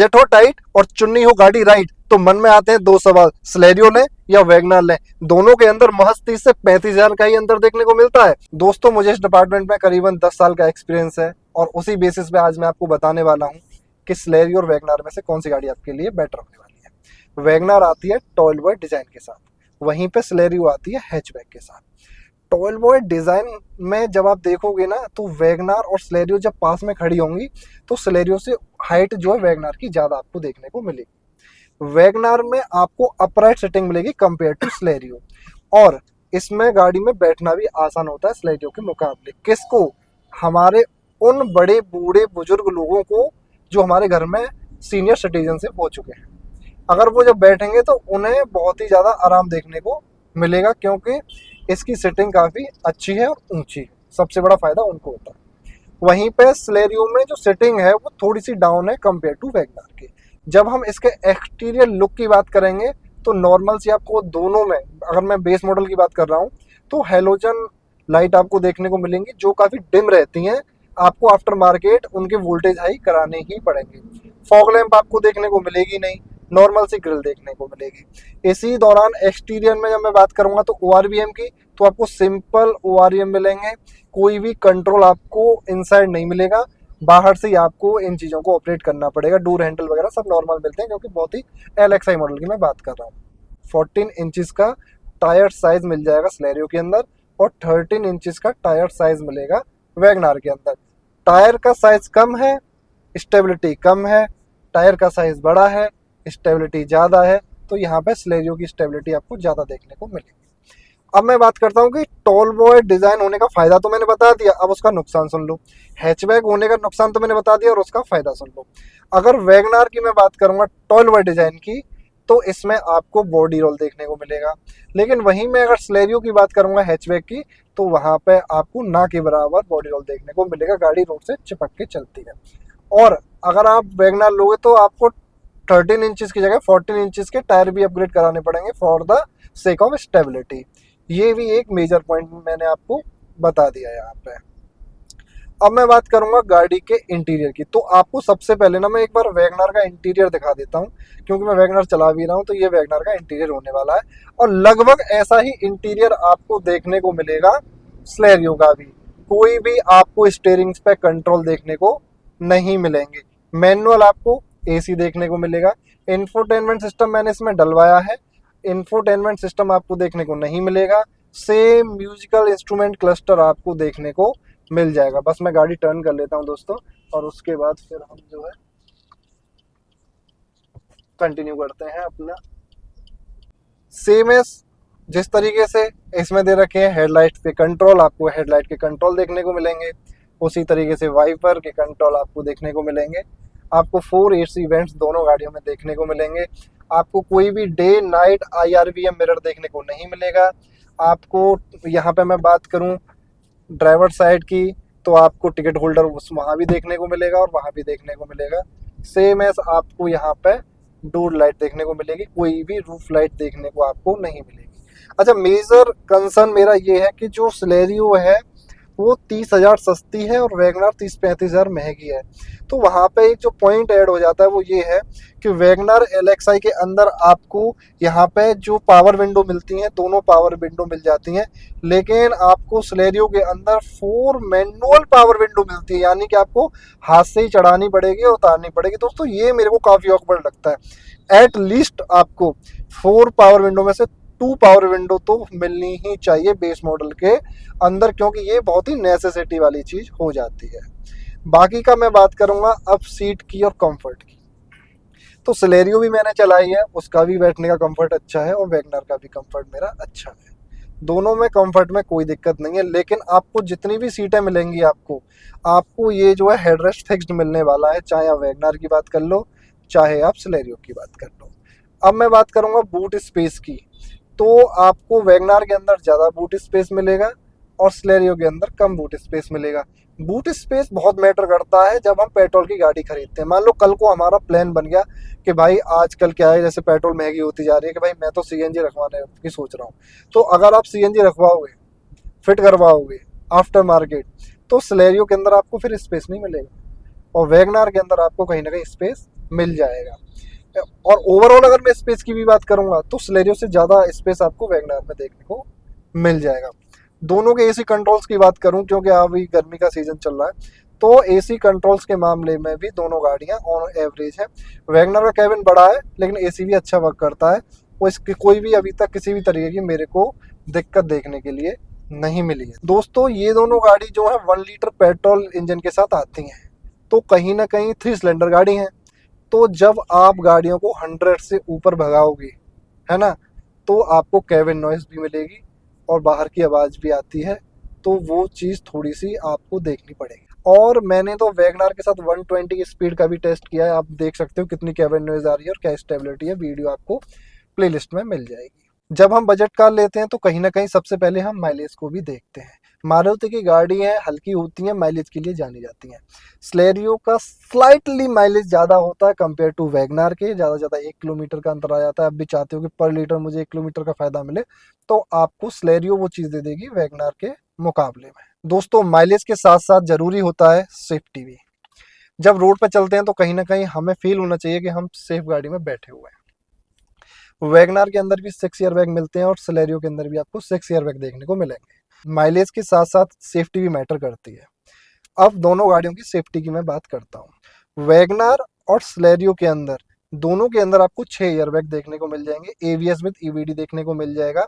Budget हो tight और चुन्नी हो गाड़ी राइट, तो मन में आते हैं दो सवाल, स्लेरियो लें या वैगनार लें। दोनों के अंदर महज 30 से 35 हजार का ही अंतर देखने को मिलता है। दोस्तों, मुझे इस डिपार्टमेंट में करीबन 10 साल का एक्सपीरियंस है और उसी बेसिस पे आज मैं आपको बताने वाला हूँ कि स्लेरियो और वैगनार में से कौन सी गाड़ी आपके लिए बेटर होने वाली है। वैगनार आती है टॉयल बॉय डिजाइन के साथ, वहीं पे स्लेरियो आती है हैचबैक के साथ। टॉयल बॉय डिजाइन में जब आप देखोगे ना, तो वैगनार और स्लेरियो जब पास में खड़ी होंगी तो स्लेरियो से हाइट जो है वैगनार की ज्यादा आपको देखने को मिलेगी। वैगनार में आपको अपराइट सेटिंग मिलेगी कंपेयर टू स्लेरियो, और इसमें गाड़ी में बैठना भी आसान होता है स्लेरियो के मुकाबले। किसको? हमारे उन बड़े बूढ़े बुजुर्ग लोगों को जो हमारे घर में सीनियर सिटीजनशिप हो चुके हैं। अगर वो जब बैठेंगे तो उन्हें बहुत ही ज़्यादा आराम देखने को मिलेगा, क्योंकि इसकी सिटिंग काफ़ी अच्छी है और ऊंची है। सबसे बड़ा फायदा उनको होता है। वहीं पे स्लेरियो में जो सिटिंग है वो थोड़ी सी डाउन है कंपेयर टू वैगनार के। जब हम इसके एक्सटीरियर लुक की बात करेंगे तो नॉर्मल सी आपको दोनों में, अगर मैं बेस मॉडल की बात कर रहा हूँ, तो हेलोजन लाइट आपको देखने को मिलेंगी जो काफ़ी डिम रहती हैं। आपको आफ्टर मार्केट उनके वोल्टेज हाई कराने ही पड़ेंगे। फॉग लैंप आपको देखने को मिलेगी नहीं, नॉर्मल सी ग्रिल देखने को मिलेगी। इसी दौरान एक्सटीरियर में जब मैं बात करूंगा तो ORVM की, तो आपको सिंपल ORVM मिलेंगे। कोई भी कंट्रोल आपको इनसाइड नहीं मिलेगा, बाहर से ही आपको इन चीज़ों को ऑपरेट करना पड़ेगा। डोर हैंडल वगैरह सब नॉर्मल मिलते हैं, क्योंकि बहुत ही LXI मॉडल की मैं बात कर रहा हूँ। 14 इंचज़ का टायर साइज मिल जाएगा स्लेरियो के अंदर, और 13 इंचज़ का टायर साइज मिलेगा वैगनार के अंदर। टायर का साइज कम है, स्टेबिलिटी कम है। टायर का साइज बड़ा है, स्टेबिलिटी ज़्यादा है, तो यहाँ पे स्लेरियो की स्टेबिलिटी आपको ज़्यादा देखने को मिलेगी। अब मैं बात करता हूँ कि टॉल बॉय डिज़ाइन होने का फ़ायदा तो मैंने बता दिया, अब उसका नुकसान सुन लो। हैचबैक होने का नुकसान तो मैंने बता दिया और उसका फ़ायदा सुन लो। अगर वैगनार की मैं बात करूँगा टॉल बॉय डिज़ाइन की, तो इसमें आपको बॉडी रोल देखने को मिलेगा। लेकिन वहीं मैं अगर स्लेरियो की बात करूँगा हैचबैक की, तो वहाँ पे आपको ना के बराबर बॉडी रोल देखने को मिलेगा। गाड़ी रोड से चिपक के चलती है। और अगर आप वैगनार लोगे तो आपको 13 इंचज़ की जगह 14 इंचज़ के टायर भी अपग्रेड कराने पड़ेंगे for the sake of stability. ये भी एक मेजर पॉइंट मैंने आपको बता दिया यहाँ पे। अब मैं बात करूंगा गाड़ी के इंटीरियर की, तो आपको सबसे पहले ना मैं एक बार वैगनार का इंटीरियर दिखा देता हूँ, क्योंकि मैं वैगनार चला भी रहा हूँ। तो ये वैगनार का इंटीरियर होने वाला है, और लगभग ऐसा ही इंटीरियर आपको देखने को मिलेगा स्लेरियो का भी। कोई भी आपको स्टीयरिंग पे कंट्रोल देखने को नहीं मिलेंगे। मैनुअल आपको AC देखने को मिलेगा। इंफोटेनमेंट सिस्टम मैंने इसमें डलवाया है, इंफोटेनमेंट सिस्टम आपको देखने को नहीं मिलेगा। सेम म्यूजिकल इंस्ट्रूमेंट क्लस्टर आपको देखने को मिल जाएगा। बस मैं गाड़ी टर्न कर लेता हूं दोस्तों, और उसके बाद फिर हम जो है कंटिन्यू करते हैं अपना। सेम एस जिस तरीके से इसमें दे रखे हैं हेडलाइट पे कंट्रोल, आपको हेडलाइट के कंट्रोल देखने को मिलेंगे। उसी तरीके से वाइपर के कंट्रोल आपको देखने को मिलेंगे। आपको 4 AC वेंट्स दोनों गाड़ियों में देखने को मिलेंगे। आपको कोई भी डे नाइट IRVM मिरर देखने को नहीं मिलेगा। आपको यहाँ पे मैं बात करूँ ड्राइवर साइड की, तो आपको टिकट होल्डर वहाँ भी देखने को मिलेगा और वहाँ भी देखने को मिलेगा। सेम एस आपको यहाँ पे डोर लाइट देखने को मिलेगी, कोई भी रूफ लाइट देखने को आपको नहीं मिलेगी। अच्छा, मेजर कंसर्न मेरा ये है कि जो स्लेरियो है वो 30,000 सस्ती है और वैगनार 30-35 हजार महंगी है। तो वहाँ पे एक जो पॉइंट ऐड हो जाता है वो ये है कि वैगनार LXI के अंदर आपको यहाँ पे जो पावर विंडो मिलती हैं, दोनों पावर विंडो मिल जाती हैं। लेकिन आपको स्लेरियो के अंदर 4 मैनुअल पावर विंडो मिलती है, यानी कि आपको हाथ से ही चढ़ानी पड़ेगी और उतारनी पड़ेगी। दोस्तों, ये मेरे को काफ़ी ऑकवर्ड लगता है। एट लीस्ट आपको 4 पावर विंडो में से 2 पावर विंडो तो मिलनी ही चाहिए बेस मॉडल के अंदर, क्योंकि ये बहुत ही नेसेसिटी वाली चीज़ हो जाती है। बाकी का मैं बात करूंगा अब सीट की और कंफर्ट की। तो स्लेरियो भी मैंने चलाई है, उसका भी बैठने का कंफर्ट अच्छा है और वैगनार का भी कंफर्ट मेरा अच्छा है। दोनों में कंफर्ट में कोई दिक्कत नहीं है। लेकिन आपको जितनी भी सीटें मिलेंगी आपको ये जो है हेडरेस्ट फिक्स्ड मिलने वाला है, चाहे आप वैगनार की बात कर लो, चाहे आप स्लेरियो की बात कर लो। अब मैं बात करूंगा बूट स्पेस की, तो आपको वैगनार के अंदर ज़्यादा बूट स्पेस मिलेगा और स्लेरियो के अंदर कम बूट स्पेस मिलेगा। बूट स्पेस बहुत मैटर करता है जब हम पेट्रोल की गाड़ी खरीदते हैं। मान लो कल को हमारा प्लान बन गया कि भाई आजकल क्या है, जैसे पेट्रोल महंगी होती जा रही है, कि भाई मैं तो CNG रखवाने की सोच रहा हूँ। तो अगर आप CNG रखवाओगे, फिट करवाओगे आफ्टर मार्केट, तो स्लेरियो के अंदर आपको फिर स्पेस नहीं मिलेगा और वैगनार के अंदर आपको कहीं ना कहीं स्पेस मिल जाएगा। और ओवरऑल अगर मैं स्पेस की भी बात करूंगा तो स्लेरियो से ज़्यादा स्पेस आपको वैगनार में देखने को मिल जाएगा। दोनों के एसी कंट्रोल्स की बात करूं, क्योंकि अभी गर्मी का सीजन चल रहा है, तो एसी कंट्रोल्स के मामले में भी दोनों गाड़ियां ऑन एवरेज है। वैगनर का कैबिन बड़ा है लेकिन एसी भी अच्छा वर्क करता है, और इसकी कोई भी अभी तक किसी भी तरीके की मेरे को दिक्कत देखने के लिए नहीं मिली है। दोस्तों ये दोनों गाड़ी जो है 1 लीटर पेट्रोल इंजन के साथ आती हैं, तो कहीं ना कहीं 3 सिलेंडर गाड़ी हैं। तो जब आप गाड़ियों को 100 से ऊपर भगाओगे, है ना, तो आपको कैबिन नॉइस भी मिलेगी और बाहर की आवाज़ भी आती है, तो वो चीज़ थोड़ी सी आपको देखनी पड़ेगी। और मैंने तो वैगनार के साथ 120 की स्पीड का भी टेस्ट किया है, आप देख सकते हो कितनी कैबिन नॉइज आ रही है और क्या स्टेबिलिटी है, वीडियो आपको प्लेलिस्ट में मिल जाएगी। जब हम बजट कार लेते हैं तो कहीं ना कहीं सबसे पहले हम माइलेज को भी देखते हैं। मारुति की गाड़ी है, हल्की होती हैं, माइलेज के लिए जानी जाती हैं। स्लेरियो का स्लाइटली माइलेज ज़्यादा होता है कंपेयर टू वैगनार के, ज़्यादा से ज़्यादा 1 किलोमीटर का अंतर आ जाता है। आप भी चाहते हो कि पर लीटर मुझे 1 किलोमीटर का फ़ायदा मिले, तो आपको स्लेरियो वो चीज़ दे देगी वैगनार के मुकाबले में। दोस्तों माइलेज के साथ साथ ज़रूरी होता है सेफ्टी भी। जब रोड पर चलते हैं तो कहीं ना कहीं हमें फील होना चाहिए कि हम सेफ गाड़ी में बैठे हुए हैं। वैगनार के अंदर भी 6 एयरबैग मिलते हैं और स्लेरियो के अंदर भी आपको 6 एयरबैग देखने को मिलेंगे। माइलेज के साथ साथ सेफ्टी भी मैटर करती है। अब दोनों गाड़ियों की सेफ्टी की मैं बात करता हूँ। वैगनार और स्लेरियो के अंदर, दोनों के अंदर आपको 6 एयरबैग देखने को मिल जाएंगे, एवीएस विद ईवीडी देखने को मिल जाएगा,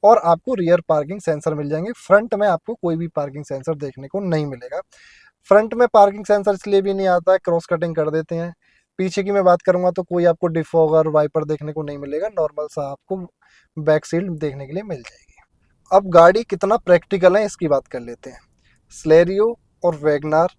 और आपको रियर पार्किंग सेंसर मिल जाएंगे। फ्रंट में आपको कोई भी पार्किंग सेंसर देखने को नहीं मिलेगा। फ्रंट में पार्किंग सेंसर इसलिए भी नहीं आता है, क्रॉस कटिंग कर देते हैं। पीछे की मैं बात करूंगा तो कोई आपको डिफॉगर वाइपर देखने को नहीं मिलेगा, नॉर्मल सा आपको बैक सीट देखने के लिए मिल जाएगी। अब गाड़ी कितना प्रैक्टिकल है इसकी बात कर लेते हैं। स्लेरियो और वैगनार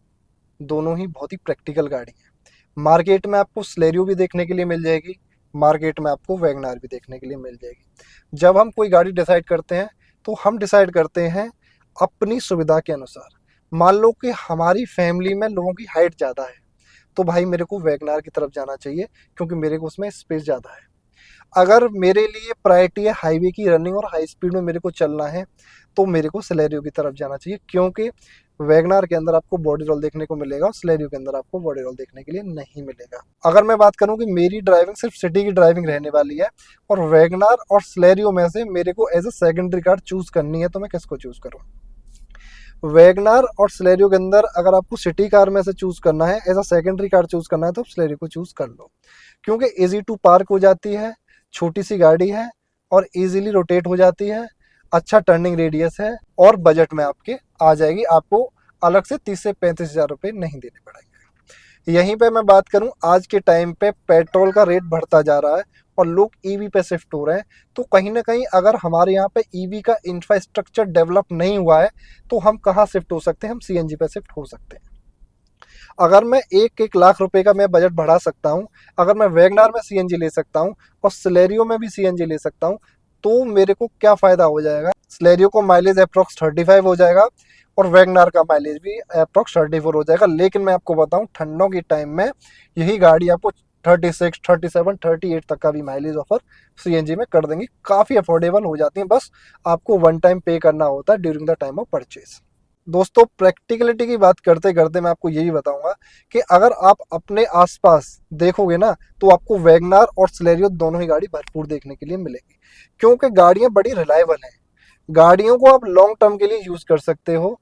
दोनों ही बहुत ही प्रैक्टिकल गाड़ी है। मार्केट में आपको स्लेरियो भी देखने के लिए मिल जाएगी, मार्केट में आपको वैगनार भी देखने के लिए मिल जाएगी। जब हम कोई गाड़ी डिसाइड करते हैं तो हम डिसाइड करते हैं अपनी सुविधा के अनुसार। मान लो कि हमारी फैमिली में लोगों की हाइट ज़्यादा है, तो भाई मेरे को वैगनार की तरफ जाना चाहिए क्योंकि मेरे को उसमें स्पेस ज़्यादा है। अगर मेरे लिए प्रायोरिटी है हाईवे की रनिंग और हाई स्पीड में मेरे को चलना है, तो मेरे को स्लेरियो की तरफ जाना चाहिए, क्योंकि वैगनार के अंदर आपको बॉडी रोल देखने को मिलेगा और स्लेरियो के अंदर आपको बॉडी रोल देखने के लिए नहीं मिलेगा। अगर मैं बात करूं कि मेरी ड्राइविंग सिर्फ सिटी की ड्राइविंग रहने वाली है और वैगनार और स्लेरियो में से मेरे को as a secondary car choose करनी है, तो मैं किसको चूज करूँ? वैगनार और स्लेरियो के अंदर अगर आपको सिटी कार में से चूज करना है, as a secondary car choose करना है, तो स्लेरियो को चूज कर लो, क्योंकि इजी टू पार्क हो जाती है, छोटी सी गाड़ी है और इजीली रोटेट हो जाती है, अच्छा टर्निंग रेडियस है और बजट में आपके आ जाएगी। आपको अलग से 30 से 35 हज़ार रुपये नहीं देने पड़ेंगे। यहीं पे मैं बात करूं, आज के टाइम पे पेट्रोल का रेट बढ़ता जा रहा है और लोग ईवी पे शिफ्ट हो रहे हैं, तो कहीं ना कहीं अगर हमारे यहाँ पे ईवी का इंफ्रास्ट्रक्चर डेवलप नहीं हुआ है तो हम कहाँ शिफ्ट हो सकते हैं? हम सीएनजी पे शिफ्ट हो सकते हैं। अगर मैं 1-1 लाख रुपए का मैं बजट बढ़ा सकता हूँ, अगर मैं वैगनार में सीएनजी ले सकता हूँ और स्लेरियो में भी सीएनजी ले सकता हूँ, तो मेरे को क्या फ़ायदा हो जाएगा? स्लेरियो को माइलेज अप्रॉक्स 35 हो जाएगा और वैगनार का माइलेज भी अप्रॉक्स 34 हो जाएगा। लेकिन मैं आपको बताऊं, ठंडों के टाइम में यही गाड़ी आपको 36, 37, 38 तक का भी माइलेज ऑफर सीएनजी में कर देंगी। काफ़ी अफोर्डेबल हो जाती हैं, बस आपको वन टाइम पे करना होता है during the time of purchase. दोस्तों प्रैक्टिकलिटी की बात करते करते मैं आपको यही बताऊंगा कि अगर आप अपने आसपास देखोगे ना, तो आपको वैगनार और स्लेरियो दोनों ही गाड़ी भरपूर देखने के लिए मिलेगी, क्योंकि गाड़ियां बड़ी रिलायबल हैं। गाड़ियों को आप लॉन्ग टर्म के लिए यूज़ कर सकते हो।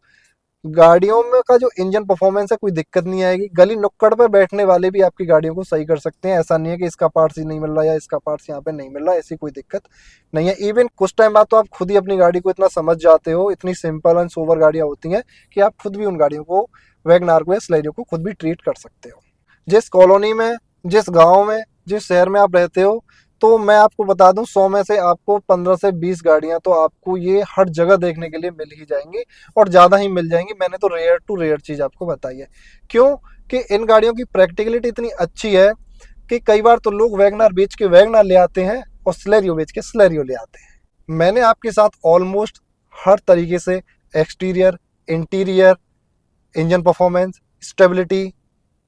गाड़ियों में का जो इंजन परफॉर्मेंस है, कोई दिक्कत नहीं आएगी। गली नुक्कड़ पे बैठने वाले भी आपकी गाड़ियों को सही कर सकते हैं। ऐसा नहीं है कि इसका पार्ट्स ही नहीं मिल रहा या इसका पार्ट्स यहाँ पे नहीं मिल रहा, ऐसी कोई दिक्कत नहीं है। इवन कुछ टाइम बाद तो आप खुद ही अपनी गाड़ी को इतना समझ जाते हो, इतनी सिंपल एंड सोबर गाड़ियाँ होती हैं कि आप खुद भी उन गाड़ियों को, वैगनार को या स्लेरियो को खुद भी ट्रीट कर सकते हो। जिस कॉलोनी में, जिस गाँव में, जिस शहर में आप रहते हो, तो मैं आपको बता दूं 100 में से आपको 15 से 20 गाड़ियां तो आपको ये हर जगह देखने के लिए मिल ही जाएंगी और ज़्यादा ही मिल जाएंगी। मैंने तो रेयर टू रेयर चीज़ आपको बताई है, क्यों कि इन गाड़ियों की प्रैक्टिकलिटी इतनी अच्छी है कि कई बार तो लोग वैगनार बेच के वैगनार ले आते हैं और स्लेरियो बेच के स्लेरियो ले आते हैं। मैंने आपके साथ ऑलमोस्ट हर तरीके से exterior, interior, engine performance, stability,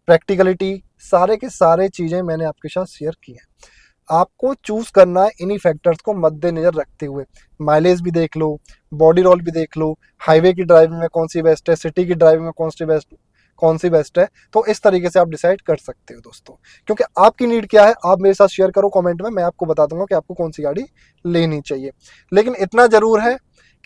practicality, सारे के सारे चीज़ें मैंने आपके साथ शेयर की हैं। आपको चूज करना है इन्हीं फैक्टर्स को मद्देनजर रखते हुए। माइलेज भी देख लो, बॉडी रोल भी देख लो, हाईवे की ड्राइविंग में कौन सी बेस्ट है, सिटी की ड्राइविंग में कौन सी बेस्ट कौन सी बेस्ट है। तो इस तरीके से आप डिसाइड कर सकते हो दोस्तों, क्योंकि आपकी नीड क्या है आप मेरे साथ शेयर करो कमेंट में, मैं आपको बता दूंगा कि आपको कौन सी गाड़ी लेनी चाहिए। लेकिन इतना ज़रूर है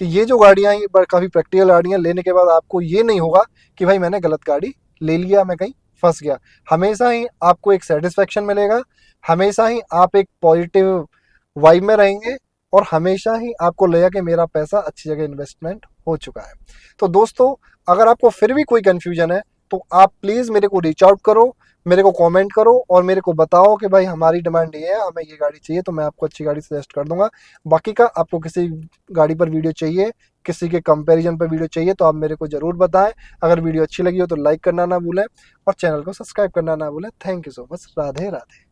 कि ये जो गाड़ियाँ ये काफ़ी प्रैक्टिकल गाड़ियाँ लेने के बाद आपको ये नहीं होगा कि भाई मैंने गलत गाड़ी ले लिया, मैं कहीं फंस गया। हमेशा ही आपको एक सेटिस्फेक्शन मिलेगा, हमेशा ही आप एक पॉजिटिव वाइब में रहेंगे, और हमेशा ही आपको लगेगा कि मेरा पैसा अच्छी जगह इन्वेस्टमेंट हो चुका है। तो दोस्तों अगर आपको फिर भी कोई कन्फ्यूजन है तो आप प्लीज़ मेरे को रीच आउट करो, मेरे को कमेंट करो और मेरे को बताओ कि भाई हमारी डिमांड ये है, हमें ये गाड़ी चाहिए, तो मैं आपको अच्छी गाड़ी सजेस्ट कर दूंगा। बाकी का आपको किसी गाड़ी पर वीडियो चाहिए, किसी के कंपैरिजन पर वीडियो चाहिए तो आप मेरे को ज़रूर बताएं। अगर वीडियो अच्छी लगी हो तो लाइक करना ना भूलें और चैनल को सब्सक्राइब करना ना भूलें। Thank you so much. Radhe Radhe.